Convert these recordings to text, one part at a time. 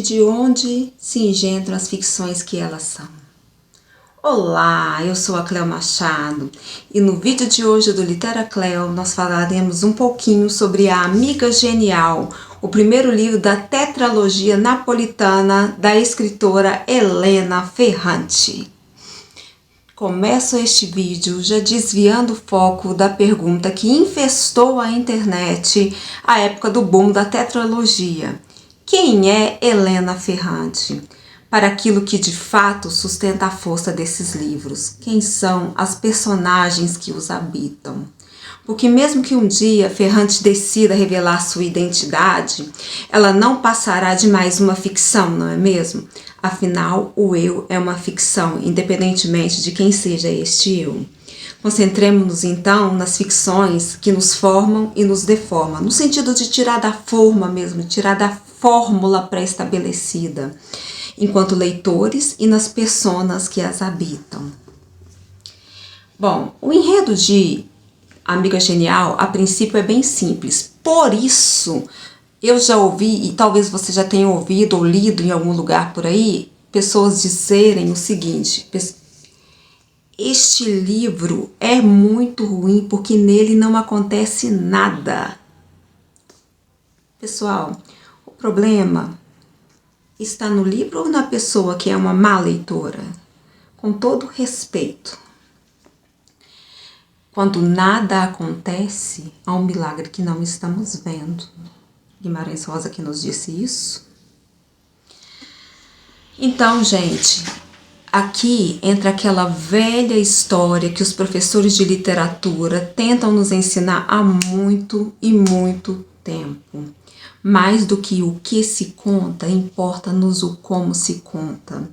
de onde se engendram as ficções que elas são. Olá, eu sou a Cleo Machado e no vídeo de hoje do Litera Cleo nós falaremos um pouquinho sobre A Amiga Genial, o primeiro livro da tetralogia napolitana da escritora Elena Ferrante. Começo este vídeo já desviando o foco da pergunta que infestou a internet à época do boom da tetralogia. Quem é Elena Ferrante? Para aquilo que de fato sustenta a força desses livros. Quem são as personagens que os habitam? Porque mesmo que um dia Ferrante decida revelar sua identidade, ela não passará de mais uma ficção, não é mesmo? Afinal, o eu é uma ficção, independentemente de quem seja este eu. Concentremos-nos então nas ficções que nos formam e nos deformam, no sentido de tirar da forma mesmo, tirar da fórmula pré-estabelecida, enquanto leitores e nas personas que as habitam. Bom, o enredo de Amiga Genial, a princípio, é bem simples. Por isso, eu já ouvi, e talvez você já tenha ouvido ou lido em algum lugar por aí, pessoas dizerem o seguinte: este livro é muito ruim porque nele não acontece nada. Pessoal, o problema está no livro ou na pessoa que é uma má leitora? Com todo respeito. Quando nada acontece, há um milagre que não estamos vendo. Guimarães Rosa que nos disse isso. Então, gente, aqui entra aquela velha história que os professores de literatura tentam nos ensinar há muito e muito tempo. Mais do que o que se conta, importa-nos o como se conta.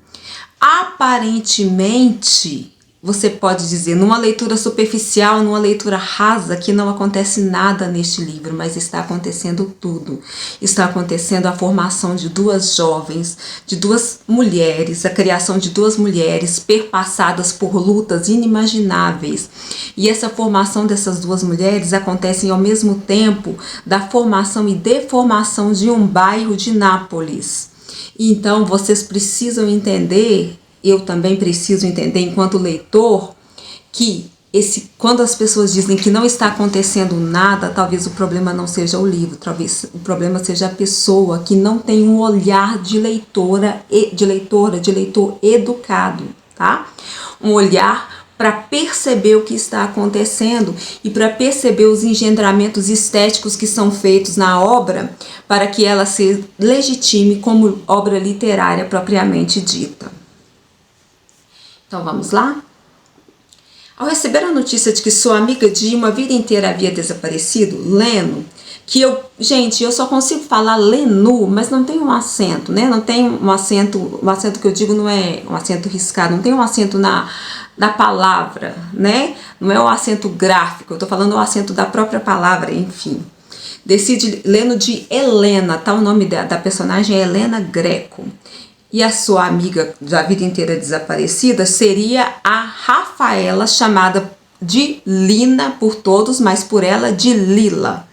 Aparentemente, você pode dizer, numa leitura superficial, numa leitura rasa, que não acontece nada neste livro, mas está acontecendo tudo. Está acontecendo a formação de duas jovens, de duas mulheres, a criação de duas mulheres perpassadas por lutas inimagináveis. E essa formação dessas duas mulheres acontece ao mesmo tempo da formação e deformação de um bairro de Nápoles. Então, vocês precisam entender, eu também preciso entender enquanto leitor, que quando as pessoas dizem que não está acontecendo nada, talvez o problema não seja o livro, talvez o problema seja a pessoa que não tem um olhar de leitor educado, tá? Um olhar para perceber o que está acontecendo e para perceber os engendramentos estéticos que são feitos na obra para que ela se legitime como obra literária propriamente dita. Então vamos lá? Ao receber a notícia de que sua amiga de uma vida inteira havia desaparecido, Leno, eu só consigo falar Lenu, mas não tem um acento, né? Não tem um acento que eu digo não é um acento riscado, não tem um acento na palavra, né? Não é um acento gráfico, eu tô falando o acento da própria palavra, enfim. Decide Leno de Helena, tá? O nome da personagem é Helena Greco. E a sua amiga da vida inteira desaparecida seria a Rafaela, chamada de Lina por todos, mas por ela de Lila.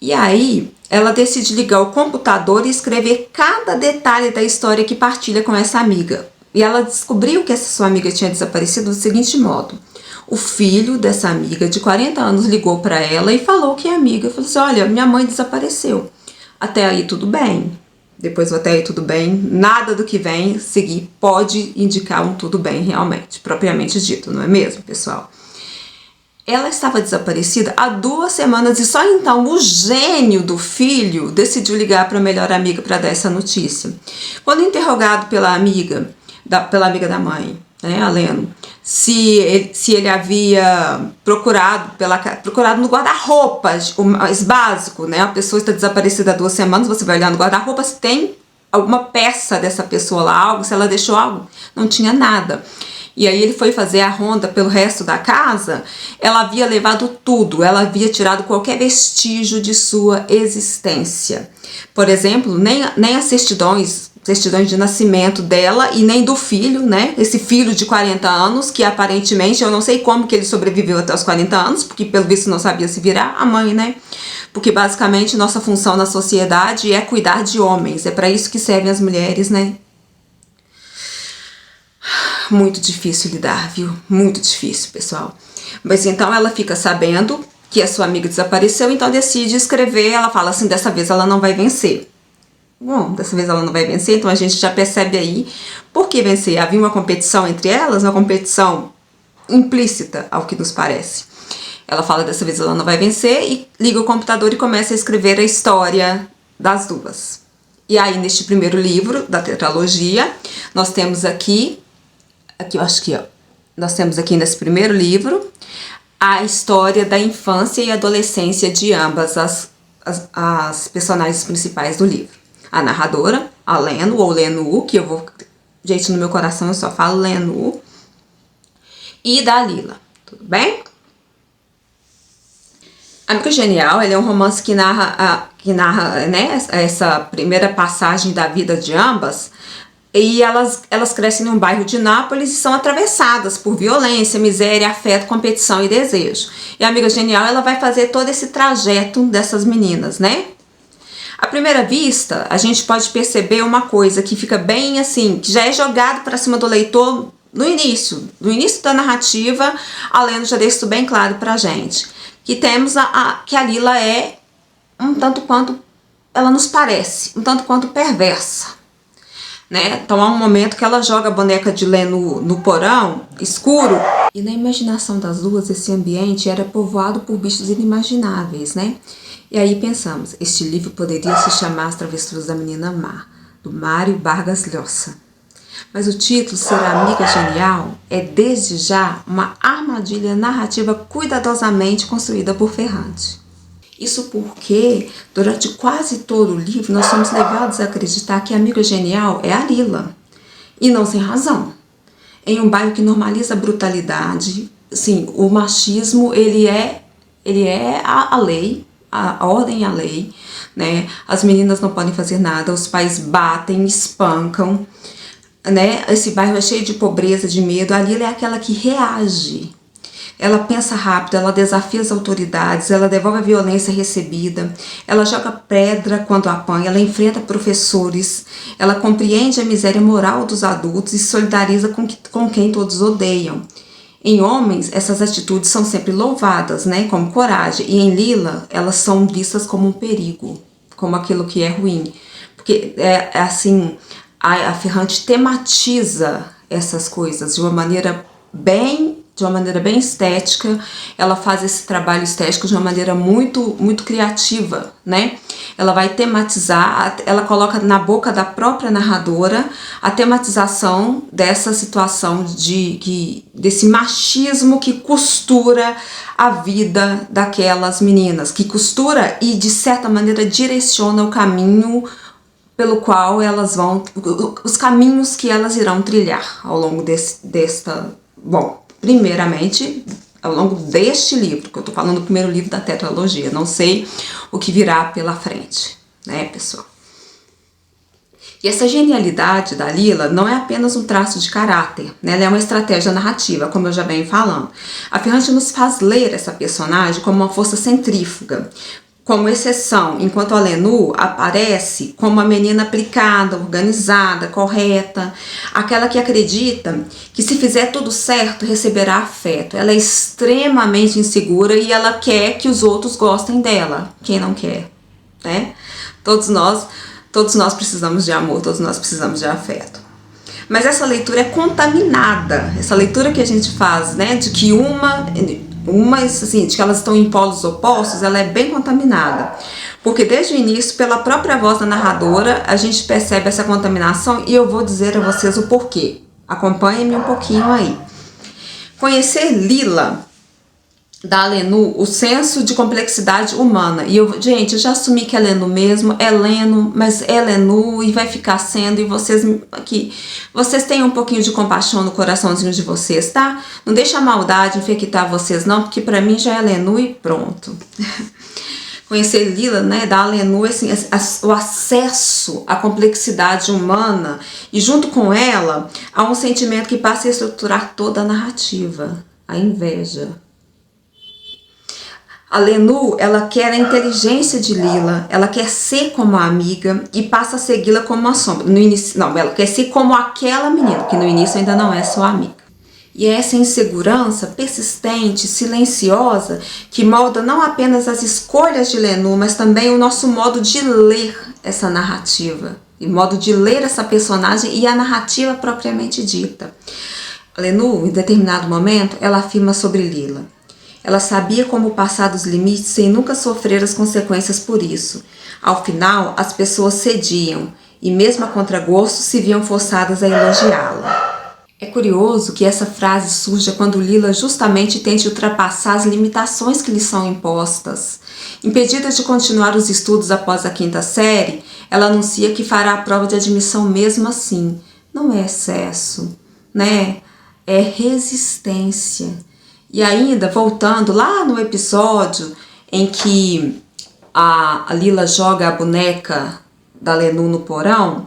E aí, ela decide ligar o computador e escrever cada detalhe da história que partilha com essa amiga. E ela descobriu que essa sua amiga tinha desaparecido do seguinte modo. O filho dessa amiga de 40 anos ligou para ela e falou que a amiga falou assim: olha, minha mãe desapareceu. Até aí tudo bem. Depois do até aí tudo bem, nada do que vem seguir pode indicar um tudo bem realmente, propriamente dito, não é mesmo, pessoal? Ela estava desaparecida há 2 semanas e só então o gênio do filho decidiu ligar para a melhor amiga para dar essa notícia. Quando interrogado pela amiga da mãe, né, a Leno, se ele havia procurado no guarda-roupa, o mais básico, né? A pessoa está desaparecida há 2 semanas, você vai olhar no guarda-roupa se tem alguma peça dessa pessoa lá, algo, se ela deixou algo, não tinha nada. E aí ele foi fazer a ronda pelo resto da casa, ela havia levado tudo, ela havia tirado qualquer vestígio de sua existência. Por exemplo, nem as certidões certidões de nascimento dela e nem do filho, né? Esse filho de 40 anos, que aparentemente, eu não sei como que ele sobreviveu até os 40 anos, porque pelo visto não sabia se virar, a mãe, né? Porque basicamente nossa função na sociedade é cuidar de homens, é para isso que servem as mulheres, né? Muito difícil lidar, viu? Muito difícil, pessoal. Mas então ela fica sabendo que a sua amiga desapareceu, então decide escrever, ela fala assim, dessa vez ela não vai vencer. Bom, dessa vez ela não vai vencer, então a gente já percebe aí por que vencer. Havia uma competição entre elas, uma competição implícita, ao que nos parece. Ela fala dessa vez ela não vai vencer e liga o computador e começa a escrever a história das duas. E aí, neste primeiro livro da tetralogia, nós temos aqui eu acho que, ó, nós temos aqui nesse primeiro livro a história da infância e adolescência de ambas as personagens principais do livro. A narradora, a Lenu, ou Lenu, que eu vou... Gente, no meu coração eu só falo Lenu. E da Lila, tudo bem? Amiga Genial, ele é um romance que narra, né, essa primeira passagem da vida de ambas. E elas crescem num bairro de Nápoles e são atravessadas por violência, miséria, afeto, competição e desejo. E a Amiga Genial, ela vai fazer todo esse trajeto dessas meninas, né? À primeira vista, a gente pode perceber uma coisa que fica bem assim, que já é jogado para cima do leitor no início da narrativa, a Lena já deixa isso bem claro pra gente. Que temos que a Lila é um tanto quanto, ela nos parece, um tanto quanto perversa. Né? Então há um momento que ela joga a boneca de Lenu no porão escuro. E na imaginação das duas, esse ambiente era povoado por bichos inimagináveis, né? E aí pensamos, este livro poderia se chamar As Travessuras da Menina Má, do Mário Vargas Llosa. Mas o título, Ser Amiga Genial, é desde já uma armadilha narrativa cuidadosamente construída por Ferrante. Isso porque, durante quase todo o livro, nós somos levados a acreditar que a amiga genial é a Lila. E não sem razão. Em um bairro que normaliza a brutalidade, sim, o machismo, ele é a lei, a ordem e a lei, né? As meninas não podem fazer nada, os pais batem, espancam, né? Esse bairro é cheio de pobreza, de medo. A Lila é aquela que reage. Ela pensa rápido, ela desafia as autoridades, ela devolve a violência recebida, ela joga pedra quando apanha, ela enfrenta professores, ela compreende a miséria moral dos adultos e se solidariza com quem todos odeiam. Em homens, essas atitudes são sempre louvadas, né, como coragem, e em Lila, elas são vistas como um perigo, como aquilo que é ruim. Porque, assim, a Ferrante tematiza essas coisas de uma maneira bem estética. Ela faz esse trabalho estético de uma maneira muito criativa, né? Ela vai tematizar, ela coloca na boca da própria narradora a tematização dessa situação desse machismo que costura a vida daquelas meninas, que costura e de certa maneira direciona o caminho pelo qual elas vão, os caminhos que elas irão trilhar ao longo primeiramente, ao longo deste livro, que eu tô falando do primeiro livro da tetralogia, não sei o que virá pela frente, né, pessoal? E essa genialidade da Lila não é apenas um traço de caráter, né? Ela é uma estratégia narrativa, como eu já venho falando. A Ferrante nos faz ler essa personagem como uma força centrífuga, como exceção, enquanto a Lenu aparece como uma menina aplicada, organizada, correta, aquela que acredita que se fizer tudo certo receberá afeto. Ela é extremamente insegura e ela quer que os outros gostem dela. Quem não quer, né? Todos nós precisamos de amor, todos nós precisamos de afeto. Mas essa leitura é contaminada, essa leitura que a gente faz, né, de que assim, de que elas estão em polos opostos, ela é bem contaminada. Porque desde o início, pela própria voz da narradora, a gente percebe essa contaminação e eu vou dizer a vocês o porquê. Acompanhem-me um pouquinho aí. Conhecer Lila da Lenu, o senso de complexidade humana. E gente, eu já assumi que é Lenu mesmo, é Leno, mas é Lenu e vai ficar sendo. E vocês tenham um pouquinho de compaixão no coraçãozinho de vocês, tá? Não deixa a maldade infectar vocês não, porque pra mim já é Lenu e pronto. Conhecer Lila, né, dá a Lenore assim, o acesso à complexidade humana, e junto com ela há um sentimento que passa a estruturar toda a narrativa, a inveja. A Lenore, ela quer a inteligência de Lila, ela quer ser como a amiga e passa a segui-la como uma sombra. No início, não, ela quer ser como aquela menina, que no início ainda não é sua amiga. E é essa insegurança persistente, silenciosa, que molda não apenas as escolhas de Lenore, mas também o nosso modo de ler essa narrativa, e modo de ler essa personagem e a narrativa propriamente dita. A Lenore, em determinado momento, ela afirma sobre Lila: ela sabia como passar dos limites sem nunca sofrer as consequências por isso. Ao final, as pessoas cediam, e mesmo a contragosto se viam forçadas a elogiá-la. É curioso que essa frase surja quando Lila justamente tente ultrapassar as limitações que lhe são impostas. Impedida de continuar os estudos após a 5ª série, ela anuncia que fará a prova de admissão mesmo assim. Não é excesso, né? É resistência. E ainda, voltando lá no episódio em que a Lila joga a boneca da Lenore no porão,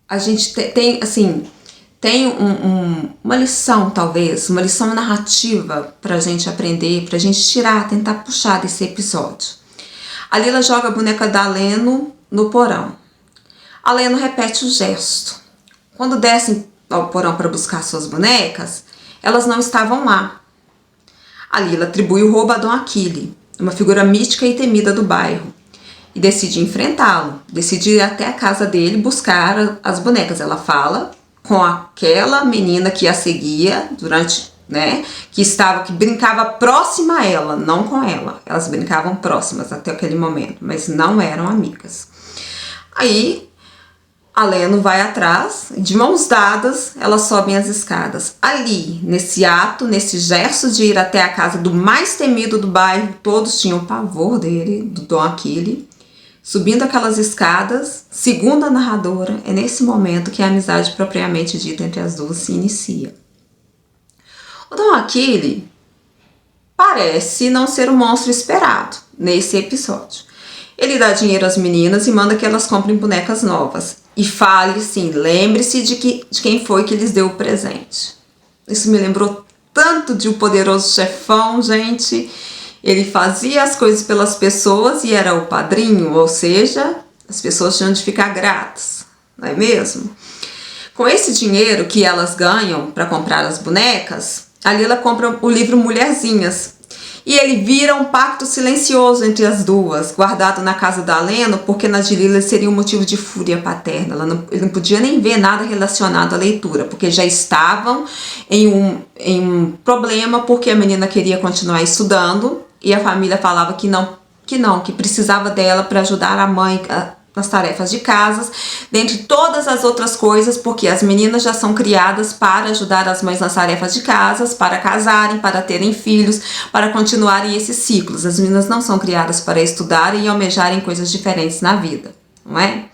a gente tem assim... Tem uma lição, talvez, uma lição narrativa para a gente aprender, para a gente tentar puxar desse episódio. A Lila joga a boneca da Leno no porão. A Leno repete o gesto. Quando descem ao porão para buscar suas bonecas, elas não estavam lá. A Lila atribui o roubo a Dom Achille, uma figura mística e temida do bairro, e decide enfrentá-lo, decide ir até a casa dele buscar as bonecas. Ela fala com aquela menina que a seguia durante, né, que brincava próxima a ela, não com ela. Elas brincavam próximas até aquele momento, mas não eram amigas. Aí a Leno vai atrás, de mãos dadas, elas sobem as escadas. Ali, nesse ato, nesse gesto de ir até a casa do mais temido do bairro, todos tinham pavor dele, do Dom Achille. Subindo aquelas escadas, segundo a narradora, é nesse momento que a amizade propriamente dita entre as duas se inicia. O Dom Achille parece não ser o monstro esperado nesse episódio. Ele dá dinheiro às meninas e manda que elas comprem bonecas novas. E fale assim, lembre-se de quem foi que lhes deu o presente. Isso me lembrou tanto de O Poderoso Chefão, gente. Ele fazia as coisas pelas pessoas e era o padrinho, ou seja, as pessoas tinham de ficar gratas, não é mesmo? Com esse dinheiro que elas ganham para comprar as bonecas, a Lila compra o livro Mulherzinhas. E ele vira um pacto silencioso entre as duas, guardado na casa da Leno, porque na de Lila seria um motivo de fúria paterna. Ele não podia nem ver nada relacionado à leitura, porque já estavam em um problema, porque a menina queria continuar estudando, e a família falava que precisava dela para ajudar a mãe nas tarefas de casa, dentre todas as outras coisas, porque as meninas já são criadas para ajudar as mães nas tarefas de casa, para casarem, para terem filhos, para continuarem esses ciclos. As meninas não são criadas para estudarem e almejarem coisas diferentes na vida, não é?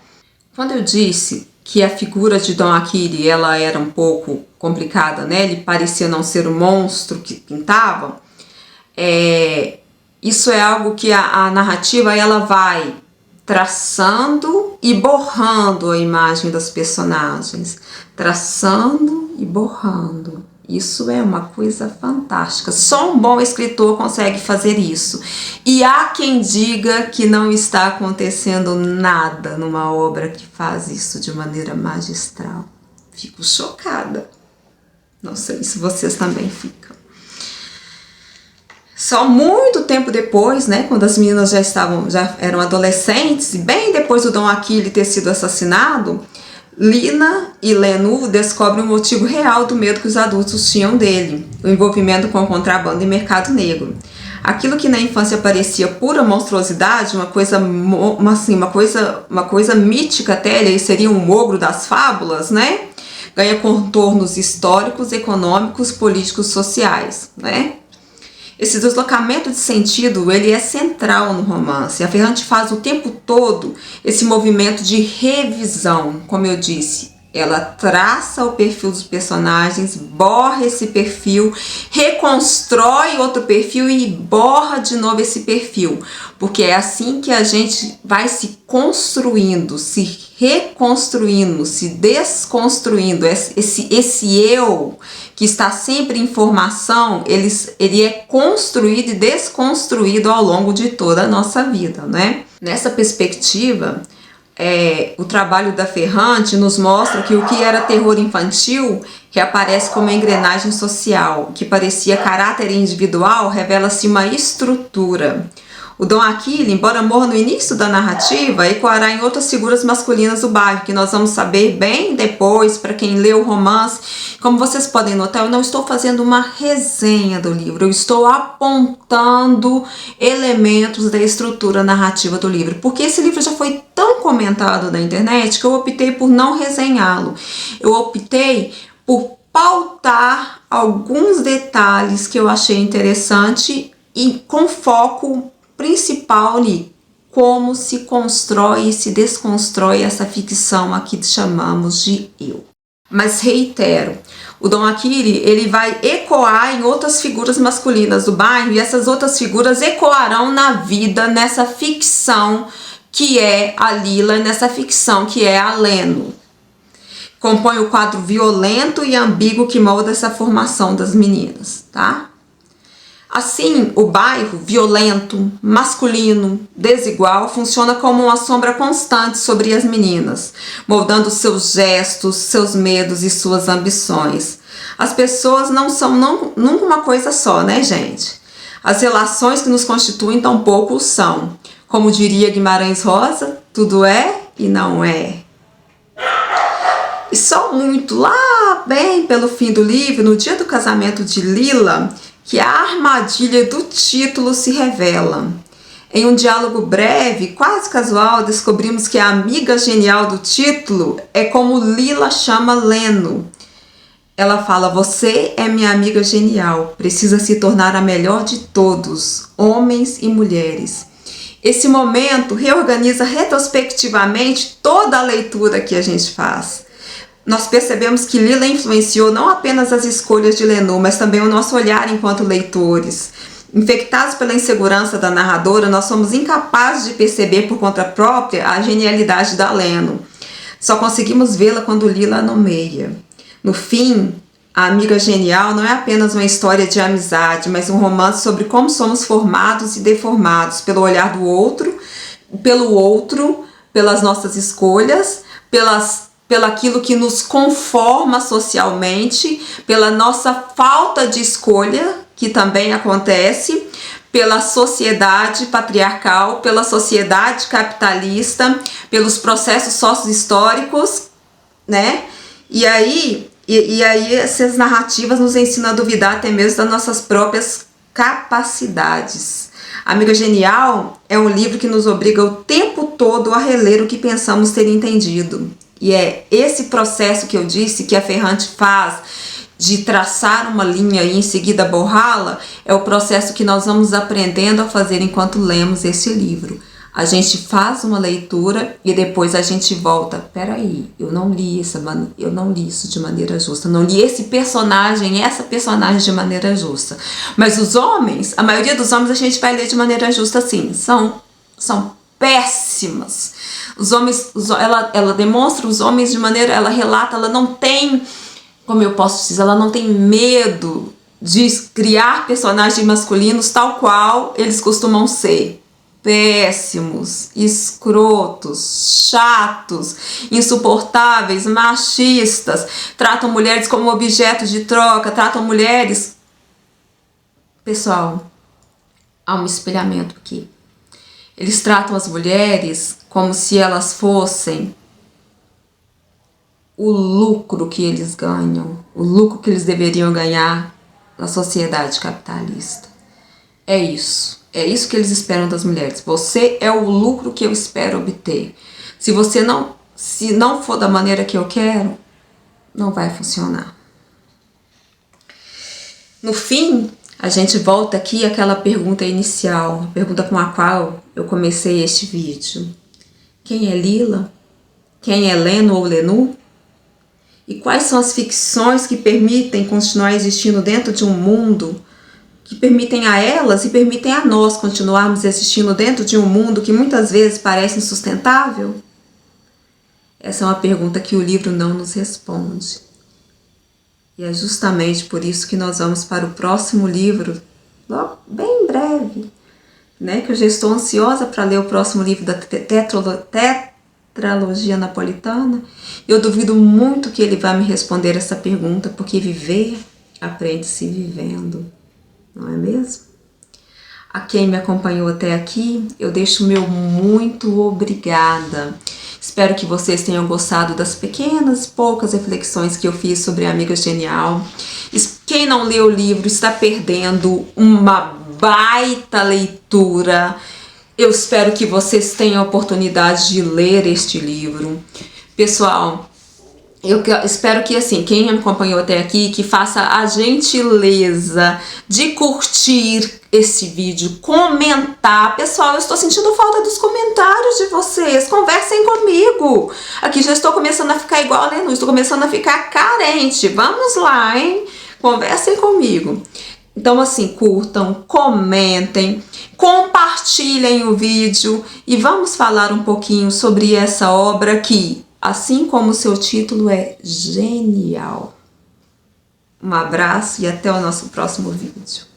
Quando eu disse que a figura de Dom Achille, ela era um pouco complicada, né? Ele parecia não ser o monstro que pintavam. Isso é algo que a narrativa ela vai traçando e borrando a imagem das personagens, traçando e borrando. Isso é uma coisa fantástica. Só um bom escritor consegue fazer isso. E há quem diga que não está acontecendo nada numa obra que faz isso de maneira magistral. Fico chocada. Não sei se vocês também ficam. Só muito tempo depois, né, quando as meninas já eram adolescentes, e bem depois do Dom Achille ter sido assassinado, Lina e Lenore descobrem o motivo real do medo que os adultos tinham dele, o envolvimento com o contrabando e mercado negro. Aquilo que na infância parecia pura monstruosidade, uma coisa mítica até, ele seria um ogro das fábulas, né? Ganha contornos históricos, econômicos, políticos, sociais, né? Esse deslocamento de sentido, ele é central no romance. A Ferrante faz o tempo todo esse movimento de revisão, como eu disse. Ela traça o perfil dos personagens, borra esse perfil, reconstrói outro perfil e borra de novo esse perfil. Porque é assim que a gente vai se construindo, se reconstruindo, se desconstruindo. Esse eu que está sempre em formação, ele é construído e desconstruído ao longo de toda a nossa vida, né? Nessa perspectiva, o trabalho da Ferrante nos mostra que o que era terror infantil reaparece como engrenagem social, que parecia caráter individual, revela-se uma estrutura. O Dom Aquile, embora morra no início da narrativa, ecoará em outras figuras masculinas do bairro, que nós vamos saber bem depois, para quem lê o romance. Como vocês podem notar, eu não estou fazendo uma resenha do livro, eu estou apontando elementos da estrutura narrativa do livro, porque esse livro já foi tão comentado na internet que eu optei por não resenhá-lo. Eu optei por pautar alguns detalhes que eu achei interessante e com foco principal em como se constrói e se desconstrói essa ficção aqui que chamamos de eu. Mas reitero, o Dom Aquile, ele vai ecoar em outras figuras masculinas do bairro e essas outras figuras ecoarão na vida, nessa ficção que é a Lila, nessa ficção que é a Leno. Compõe o quadro violento e ambíguo que molda essa formação das meninas, tá? Assim, o bairro violento, masculino, desigual, funciona como uma sombra constante sobre as meninas, moldando seus gestos, seus medos e suas ambições. As pessoas não são nunca uma coisa só, né, gente? As relações que nos constituem tampouco o são. Como diria Guimarães Rosa, tudo é e não é. E só muito lá bem pelo fim do livro, no dia do casamento de Lila, que a armadilha do título se revela. Em um diálogo breve, quase casual, descobrimos que a amiga genial do título é como Lila chama Leno. Ela fala: você é minha amiga genial, precisa se tornar a melhor de todos, homens e mulheres. Esse momento reorganiza retrospectivamente toda a leitura que a gente faz. Nós percebemos que Lila influenciou não apenas as escolhas de Leno, mas também o nosso olhar enquanto leitores. Infectados pela insegurança da narradora, nós somos incapazes de perceber por conta própria a genialidade da Leno. Só conseguimos vê-la quando Lila a nomeia. No fim, A Amiga Genial não é apenas uma história de amizade, mas um romance sobre como somos formados e deformados pelo olhar do outro, pelas nossas escolhas, pelaquilo que nos conforma socialmente, pela nossa falta de escolha, que também acontece, pela sociedade patriarcal, pela sociedade capitalista, pelos processos sócio-históricos, né? E aí essas narrativas nos ensinam a duvidar até mesmo das nossas próprias capacidades. Amiga Genial é um livro que nos obriga o tempo todo a reler o que pensamos ter entendido. E é esse processo que eu disse que a Ferrante faz de traçar uma linha e em seguida borrá-la, é o processo que nós vamos aprendendo a fazer enquanto lemos esse livro. A gente faz uma leitura e depois a gente volta. Peraí, eu não li isso de maneira justa. Não li essa personagem de maneira justa. Mas os homens, a maioria dos homens a gente vai ler de maneira justa sim. São péssimas. Os homens, ela demonstra os homens de maneira, ela relata, ela não tem, como eu posso dizer, ela não tem medo de criar personagens masculinos tal qual eles costumam ser. Péssimos, escrotos, chatos, insuportáveis, machistas, tratam mulheres como objetos de troca, tratam mulheres... Pessoal, há um espelhamento aqui. Eles tratam as mulheres como se elas fossem o lucro que eles ganham, o lucro que eles deveriam ganhar na sociedade capitalista. É isso. É isso que eles esperam das mulheres. Você é o lucro que eu espero obter. Se não for da maneira que eu quero, não vai funcionar. No fim, a gente volta aqui àquela pergunta inicial, a pergunta com a qual eu comecei este vídeo. Quem é Lila? Quem é Leno ou Lenu? E quais são as ficções que permitem continuar existindo dentro de um mundo, que permitem a elas e permitem a nós continuarmos existindo dentro de um mundo que muitas vezes parece insustentável? Essa é uma pergunta que o livro não nos responde. E é justamente por isso que nós vamos para o próximo livro, logo, bem em breve, né? Que eu já estou ansiosa para ler o próximo livro da tetralogia napolitana. Eu duvido muito que ele vai me responder essa pergunta, porque viver aprende-se vivendo, não é mesmo? A quem me acompanhou até aqui, eu deixo o meu muito obrigada. Espero que vocês tenham gostado das pequenas, poucas reflexões que eu fiz sobre a Amiga Genial. Quem não leu o livro está perdendo uma baita leitura. Eu espero que vocês tenham a oportunidade de ler este livro. Pessoal, eu espero que, assim, quem me acompanhou até aqui, que faça a gentileza de curtir esse vídeo, comentar. Pessoal, eu estou sentindo falta dos comentários de vocês. Conversem comigo. Aqui já estou começando a ficar igual a Lenu, estou começando a ficar carente. Vamos lá, hein? Conversem comigo. Então, assim, curtam, comentem, compartilhem o vídeo e vamos falar um pouquinho sobre essa obra que, assim como o seu título, é genial. Um abraço e até o nosso próximo vídeo.